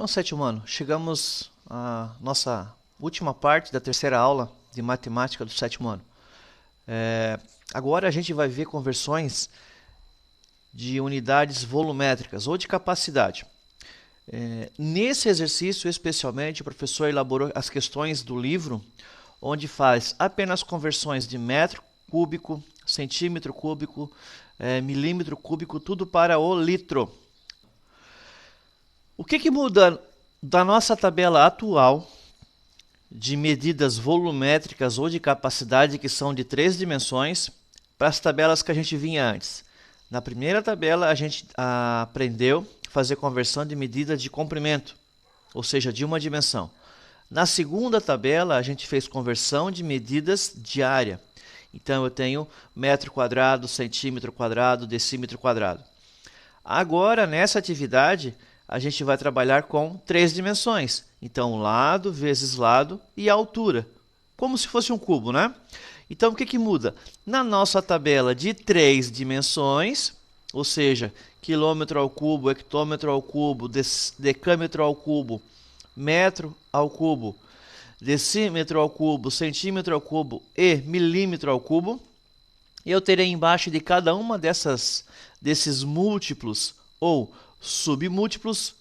Então, sétimo ano, chegamos à nossa última parte da terceira aula de matemática do sétimo ano. Agora a gente vai ver conversões de unidades volumétricas ou de capacidade. Nesse exercício, especialmente, o professor elaborou as questões do livro, onde faz apenas conversões de metro cúbico, centímetro cúbico, milímetro cúbico, tudo para o litro. O que muda da nossa tabela atual de medidas volumétricas ou de capacidade, que são de 3 dimensões, para as tabelas que a gente vinha antes? Na primeira tabela, a gente aprendeu a fazer conversão de medida de comprimento, ou seja, de uma dimensão. Na segunda tabela, a gente fez conversão de medidas de área. Então, eu tenho metro quadrado, centímetro quadrado, decímetro quadrado. Agora, nessa atividade, a gente vai trabalhar com 3 dimensões. Então, lado vezes lado e a altura, como se fosse um cubo, né? Então, o que muda? Na nossa tabela de 3 dimensões, ou seja, quilômetro ao cubo, hectômetro ao cubo, decâmetro ao cubo, metro ao cubo, decímetro ao cubo, centímetro ao cubo e milímetro ao cubo, eu terei embaixo de cada uma desses múltiplos ou submúltiplos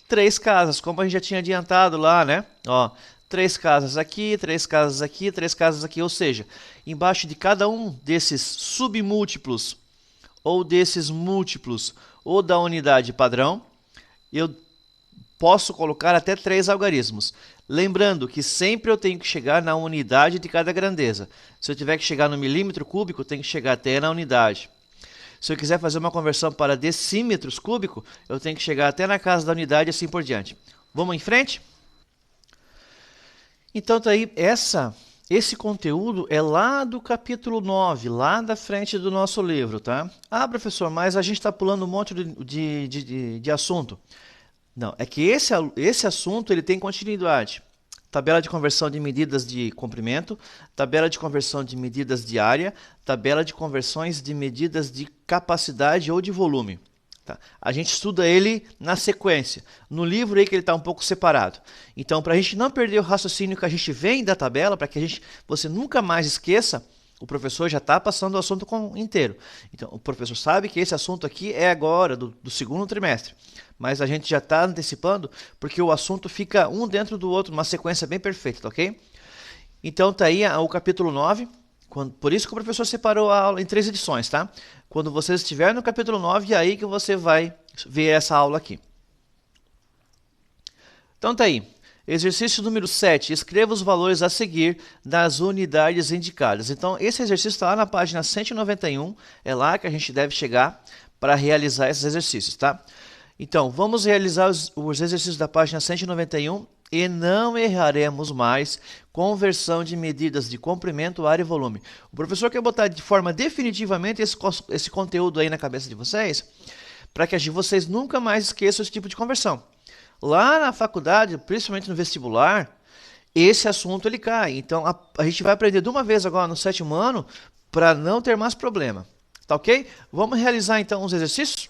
3 casas, como a gente já tinha adiantado lá, né? Ó, 3 casas aqui, 3 casas aqui, 3 casas aqui, ou seja, embaixo de cada um desses submúltiplos ou desses múltiplos ou da unidade padrão, eu posso colocar até 3 algarismos. Lembrando que sempre eu tenho que chegar na unidade de cada grandeza. Se eu tiver que chegar no milímetro cúbico, eu tenho que chegar até na unidade. Se eu quiser fazer uma conversão para decímetros cúbicos, eu tenho que chegar até na casa da unidade e assim por diante. Vamos em frente? Então, tá aí, esse conteúdo é lá do capítulo 9, lá da frente do nosso livro, tá? Ah, professor, mas a gente está pulando um monte de assunto. Não, é que esse assunto ele tem continuidade. Tabela de conversão de medidas de comprimento, tabela de conversão de medidas de área, tabela de conversões de medidas de capacidade ou de volume. Tá? A gente estuda ele na sequência. No livro aí que ele está um pouco separado. Então, para a gente não perder o raciocínio que a gente vem da tabela, para que você nunca mais esqueça, o professor já está passando o assunto inteiro. Então, o professor sabe que esse assunto aqui é agora, do segundo trimestre. Mas a gente já está antecipando, porque o assunto fica um dentro do outro, uma sequência bem perfeita, tá ok? Então, está aí o capítulo 9. Por isso que o professor separou a aula em 3 edições, tá? Quando você estiver no capítulo 9, é aí que você vai ver essa aula aqui. Então, está aí. Exercício número 7. Escreva os valores a seguir das unidades indicadas. Então, esse exercício está lá na página 191. É lá que a gente deve chegar para realizar esses exercícios, tá? Então, vamos realizar os exercícios da página 191 e não erraremos mais conversão de medidas de comprimento, área e volume. O professor quer botar de forma definitivamente esse conteúdo aí na cabeça de vocês, para que vocês nunca mais esqueçam esse tipo de conversão. Lá na faculdade, principalmente no vestibular, esse assunto ele cai. Então, a gente vai aprender de uma vez agora no sétimo ano para não ter mais problema. Tá ok? Vamos realizar então os exercícios?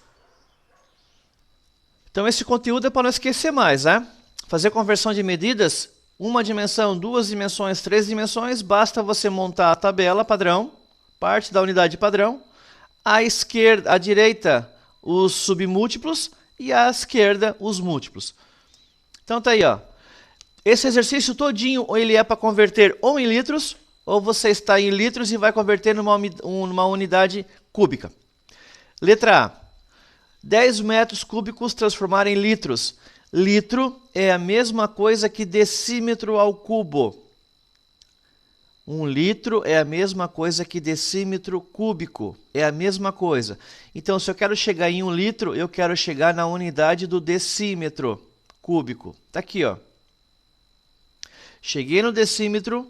Então, esse conteúdo é para não esquecer mais, né? Fazer conversão de medidas, uma dimensão, 2 dimensões, 3 dimensões, basta você montar a tabela padrão, parte da unidade padrão, à esquerda, à direita, os submúltiplos, e à esquerda os múltiplos. Então tá aí, ó. Esse exercício todinho ele é para converter ou em litros, ou você está em litros e vai converter numa unidade cúbica. Letra A. 10 metros cúbicos transformar em litros. Litro é a mesma coisa que decímetro ao cubo. 1 litro é a mesma coisa que decímetro cúbico. É a mesma coisa. Então, se eu quero chegar em 1 litro, eu quero chegar na unidade do decímetro cúbico. Está aqui, ó. Cheguei no decímetro,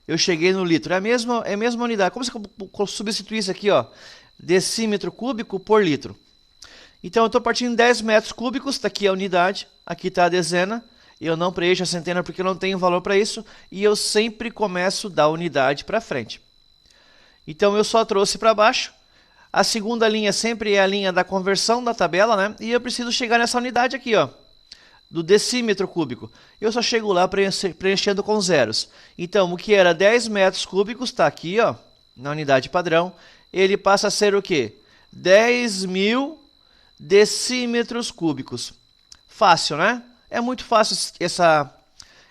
eu cheguei no litro. É a mesma unidade. Como se eu substituísse aqui, ó, decímetro cúbico por litro? Então, eu estou partindo de 10 metros cúbicos. Está aqui a unidade, aqui está a dezena. Eu não preencho a centena porque eu não tenho valor para isso. E eu sempre começo da unidade para frente. Então, eu só trouxe para baixo. A segunda linha sempre é a linha da conversão da tabela, né? E eu preciso chegar nessa unidade aqui, ó. do decímetro cúbico. Eu só chego lá preenchendo com zeros. Então, o que era 10 metros cúbicos, está aqui, ó, na unidade padrão, ele passa a ser o quê? 10.000 decímetros cúbicos. Fácil, né? É muito fácil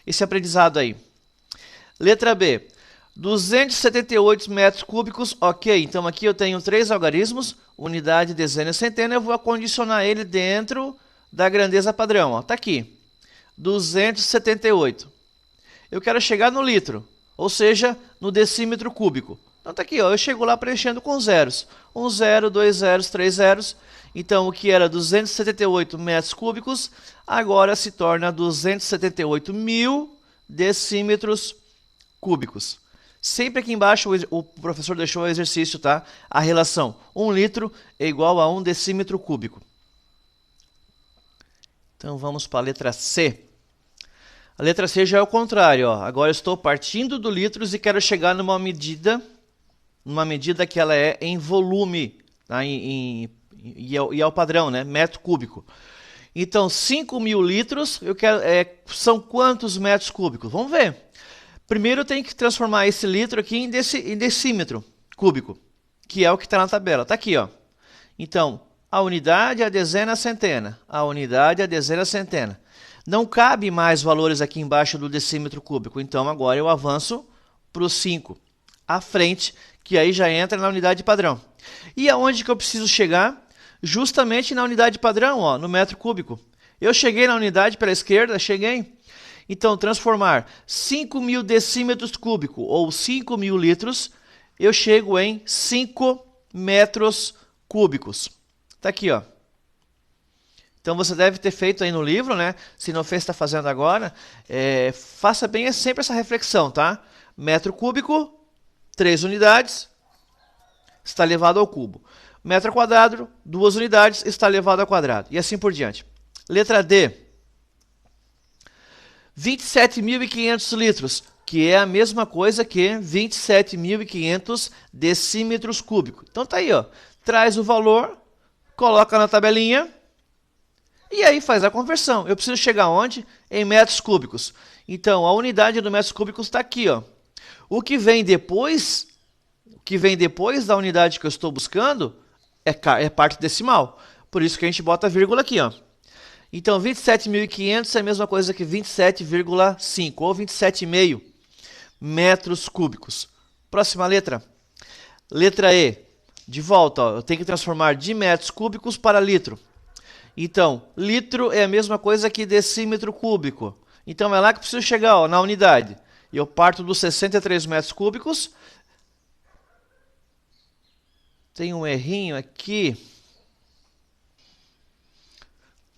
esse aprendizado aí. Letra B. 278 metros cúbicos, ok. Então, aqui eu tenho 3 algarismos, unidade, dezena e centena. Eu vou acondicionar ele dentro da grandeza padrão. Está aqui, 278. Eu quero chegar no litro, ou seja, no decímetro cúbico. Então está aqui, ó, eu chego lá preenchendo com zeros. 1 zero, 2 zeros, 3 zeros. Então o que era 278 metros cúbicos, agora se torna 278.000 decímetros cúbicos. Sempre aqui embaixo o professor deixou o exercício, tá? A relação 1 litro é igual a 1 decímetro cúbico. Então vamos para a letra C. A letra C já é o contrário, ó. Agora eu estou partindo do litros e quero chegar numa medida que ela é em volume, tá? E é o padrão, né? Metro cúbico. Então 5.000 litros, eu quero, são quantos metros cúbicos? Vamos ver. Primeiro eu tenho que transformar esse litro aqui em decímetro cúbico, que é o que está na tabela. Está aqui, ó. Então, a unidade, a dezena, a centena. A unidade, a dezena, a centena. Não cabe mais valores aqui embaixo do decímetro cúbico. Então, agora eu avanço para o 5 à frente, que aí já entra na unidade padrão. E aonde que eu preciso chegar? Justamente na unidade padrão, ó, no metro cúbico. Eu cheguei na unidade pela esquerda, cheguei. Então, transformar 5.000 decímetros cúbicos ou 5.000 litros, eu chego em 5 metros cúbicos. Está aqui, ó. Então, você deve ter feito aí no livro, né? Se não fez, está fazendo agora. Faça bem sempre essa reflexão, tá? Metro cúbico, 3 unidades, está elevado ao cubo. Metro quadrado, 2 unidades, está elevado ao quadrado. E assim por diante. Letra D. 27.500 litros, que é a mesma coisa que 27.500 decímetros cúbicos. Então tá aí, ó. Traz o valor, coloca na tabelinha e aí faz a conversão. Eu preciso chegar onde? Em metros cúbicos. Então a unidade do metros cúbicos está aqui, ó. O que vem depois da unidade que eu estou buscando é parte decimal. Por isso que a gente bota a vírgula aqui, ó. Então, 27.500 é a mesma coisa que 27,5 ou 27,5 metros cúbicos. Próxima letra. Letra E. De volta, ó, eu tenho que transformar de metros cúbicos para litro. Então, litro é a mesma coisa que decímetro cúbico. Então, é lá que eu preciso chegar, ó, na unidade. Eu parto dos 63 metros cúbicos. Tem um errinho aqui.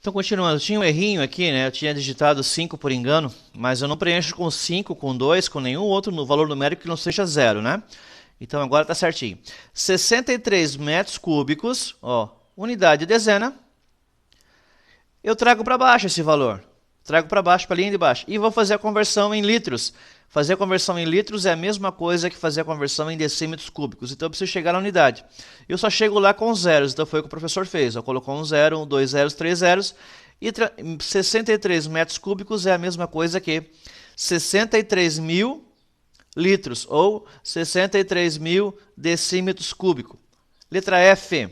Então, continuando, tinha um errinho aqui, né? Eu tinha digitado 5 por engano, mas eu não preencho com 5, com 2, com nenhum outro no valor numérico que não seja 0, né? Então, agora está certinho. 63 metros cúbicos, ó, unidade de dezena. Eu trago para baixo esse valor. Trago para baixo, para a linha de baixo. E vou fazer a conversão em litros. Fazer a conversão em litros é a mesma coisa que fazer a conversão em decímetros cúbicos. Então, eu preciso chegar na unidade. Eu só chego lá com zeros. Então, foi o que o professor fez. Eu colocou 1 zero, 2 zeros, 3 zeros. E 63 metros cúbicos é a mesma coisa que 63.000 litros. Ou 63.000 decímetros cúbicos. Letra F.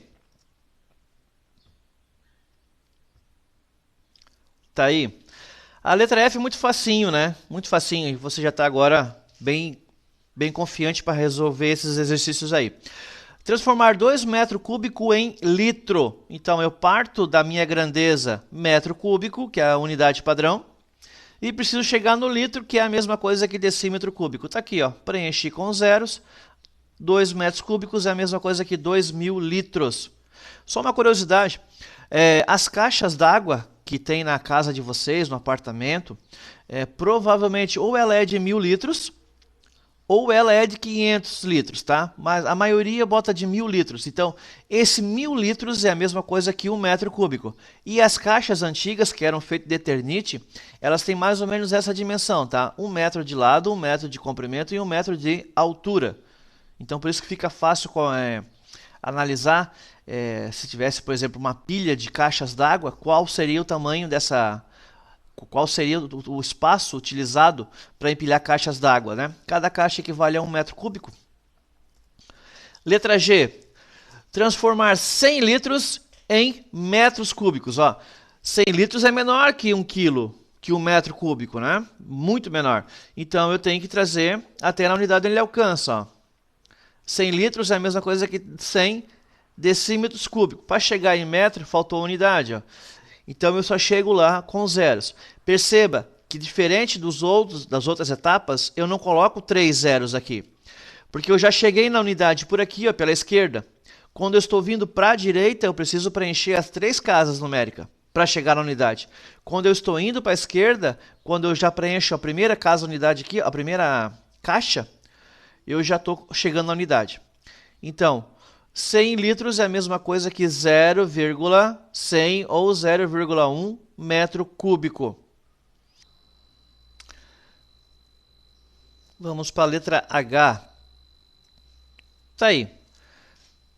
Tá aí. A letra F é muito facinho, né? Muito facinho. Você já está agora bem confiante para resolver esses exercícios aí. Transformar 2 metros cúbicos em litro. Então, eu parto da minha grandeza metro cúbico, que é a unidade padrão, e preciso chegar no litro, que é a mesma coisa que decímetro cúbico. Está aqui, ó. Preenchi com zeros. 2 metros cúbicos é a mesma coisa que 2.000 litros. Só uma curiosidade. As caixas d'água que tem na casa de vocês, no apartamento, provavelmente ou ela é de 1.000 litros ou ela é de 500 litros, tá? Mas a maioria bota de 1.000 litros. Então, esse 1.000 litros é a mesma coisa que 1 metro cúbico. E as caixas antigas, que eram feitas de Eternit, elas têm mais ou menos essa dimensão, tá? 1 metro de lado, 1 metro de comprimento e 1 metro de altura. Então, por isso que fica fácil analisar, se tivesse, por exemplo, uma pilha de caixas d'água, qual seria o tamanho qual seria o espaço utilizado para empilhar caixas d'água, né? Cada caixa equivale a 1 metro cúbico. Letra G. Transformar 100 litros em metros cúbicos. Ó, 100 litros é menor que 1 quilo, que 1 metro cúbico, né? Muito menor. Então, eu tenho que trazer até na unidade onde ele alcança. Ó. 100 litros é a mesma coisa que 100 decímetros cúbicos. Para chegar em metro, faltou a unidade. Ó. Então, eu só chego lá com zeros. Perceba que, diferente das outras etapas, eu não coloco 3 zeros aqui. Porque eu já cheguei na unidade por aqui, ó, pela esquerda. Quando eu estou vindo para a direita, eu preciso preencher as 3 casas numéricas para chegar na unidade. Quando eu estou indo para a esquerda, quando eu já preencho a primeira casa unidade aqui, a primeira caixa, eu já estou chegando na unidade. Então, 100 litros é a mesma coisa que 0,100 ou 0,1 metro cúbico. Vamos para a letra H. Tá aí.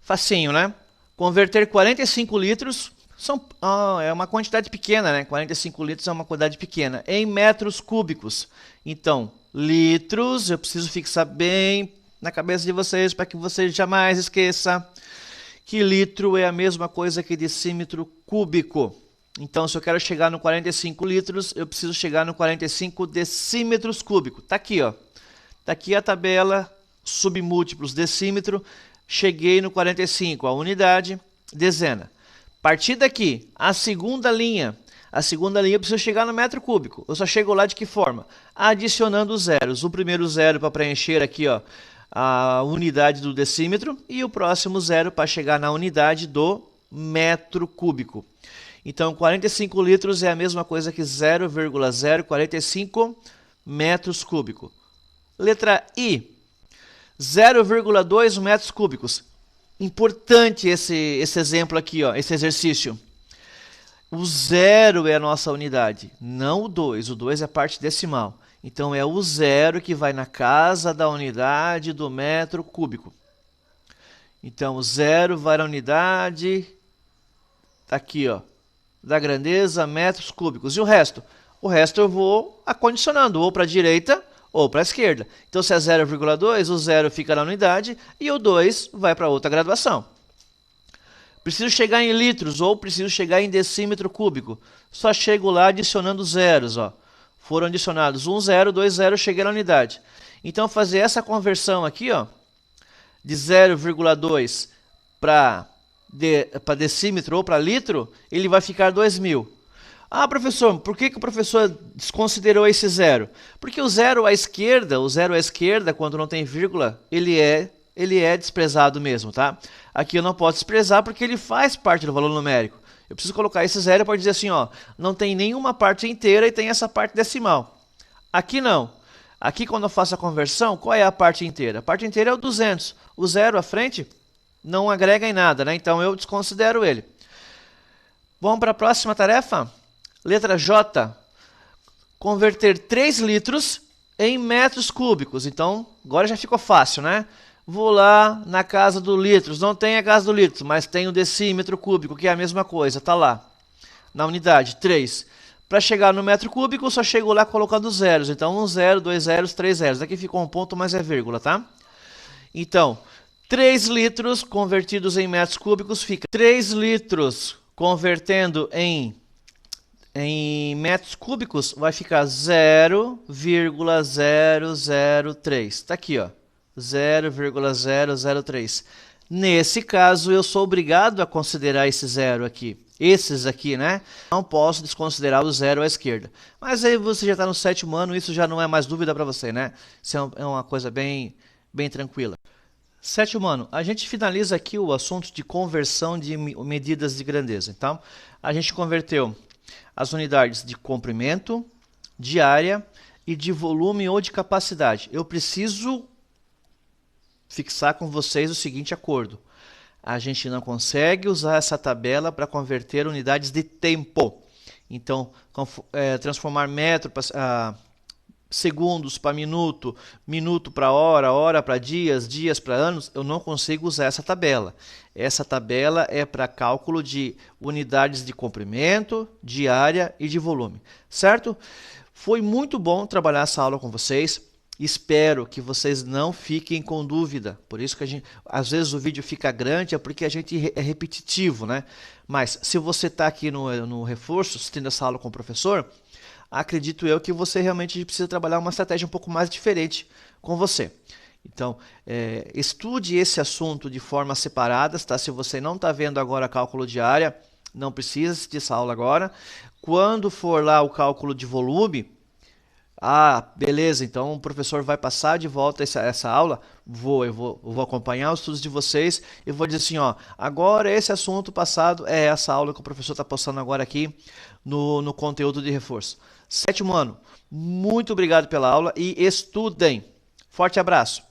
Facinho, né? Converter 45 litros, é uma quantidade pequena, né? 45 litros é uma quantidade pequena, em metros cúbicos. Então, litros, eu preciso fixar bem na cabeça de vocês, para que vocês jamais esqueçam que litro é a mesma coisa que decímetro cúbico. Então, se eu quero chegar no 45 litros, eu preciso chegar no 45 decímetros cúbicos. Tá aqui, ó. Tá aqui a tabela, submúltiplos, decímetro. Cheguei no 45, a unidade, dezena. A partir daqui, a segunda linha eu preciso chegar no metro cúbico. Eu só chego lá de que forma? Adicionando os zeros. O primeiro zero para preencher aqui, ó, a unidade do decímetro e o próximo zero para chegar na unidade do metro cúbico. Então, 45 litros é a mesma coisa que 0,045 metros cúbicos. Letra I. 0,2 metros cúbicos. Importante esse exemplo aqui, ó, esse exercício. O zero é a nossa unidade, não o 2. O 2 é a parte decimal. Então, é o zero que vai na casa da unidade do metro cúbico. Então, o zero vai na unidade, tá aqui, ó, da grandeza, metros cúbicos. E o resto? O resto eu vou acondicionando, ou para a direita, ou para a esquerda. Então, se é 0,2, o 0 fica na unidade e o 2 vai para outra graduação. Preciso chegar em litros ou preciso chegar em decímetro cúbico. Só chego lá adicionando zeros. Ó. Foram adicionados 1 zero, 2 zero, cheguei na unidade. Então, fazer essa conversão aqui, ó, de 0,2 para decímetro ou para litro, ele vai ficar 2.000. Ah, professor, por que o professor desconsiderou esse zero? Porque o zero à esquerda, quando não tem vírgula, ele é desprezado mesmo, tá? Aqui eu não posso desprezar porque ele faz parte do valor numérico. Eu preciso colocar esse zero para dizer assim, ó, não tem nenhuma parte inteira e tem essa parte decimal. Aqui não. Aqui quando eu faço a conversão, qual é a parte inteira? A parte inteira é o 200. O zero à frente não agrega em nada, né? Então eu desconsidero ele. Vamos para a próxima tarefa? Letra J, converter 3 litros em metros cúbicos. Então, agora já ficou fácil, né? Vou lá na casa do litros. Não tem a casa do litros, mas tem o decímetro cúbico, que é a mesma coisa. Está lá, na unidade, 3. Para chegar no metro cúbico, eu só chego lá colocando zeros. Então, 1 zero, 2 zeros, 3 zeros. Aqui ficou um ponto, mas é vírgula, tá? Então, 3 litros convertidos em metros cúbicos fica 3 litros convertendo em metros cúbicos, vai ficar 0,003. Está aqui, ó, 0,003. Nesse caso, eu sou obrigado a considerar esse zero aqui. Esses aqui, né? Não posso desconsiderar o zero à esquerda. Mas aí você já está no 7º ano, isso já não é mais dúvida para você, né? Isso é uma coisa bem tranquila. 7º ano, a gente finaliza aqui o assunto de conversão de medidas de grandeza. Então, a gente converteu as unidades de comprimento, de área e de volume ou de capacidade. Eu preciso fixar com vocês o seguinte acordo. A gente não consegue usar essa tabela para converter unidades de tempo. Então, transformar segundos para minuto, minuto para hora, hora para dias, dias para anos, eu não consigo usar essa tabela. Essa tabela é para cálculo de unidades de comprimento, de área e de volume, certo? Foi muito bom trabalhar essa aula com vocês. Espero que vocês não fiquem com dúvida. Por isso que às vezes o vídeo fica grande, é porque a gente é repetitivo, né? Mas se você está aqui no reforço, assistindo essa aula com o professor, acredito eu que você realmente precisa trabalhar uma estratégia um pouco mais diferente com você. Então, estude esse assunto de forma separada, tá? Se você não está vendo agora cálculo de área, não precisa assistir essa aula agora. Quando for lá o cálculo de volume, beleza, então o professor vai passar de volta essa aula, eu vou acompanhar os estudos de vocês e vou dizer assim, ó, agora esse assunto passado é essa aula que o professor está postando agora aqui no conteúdo de reforço. Sétimo ano, muito obrigado pela aula e estudem. Forte abraço!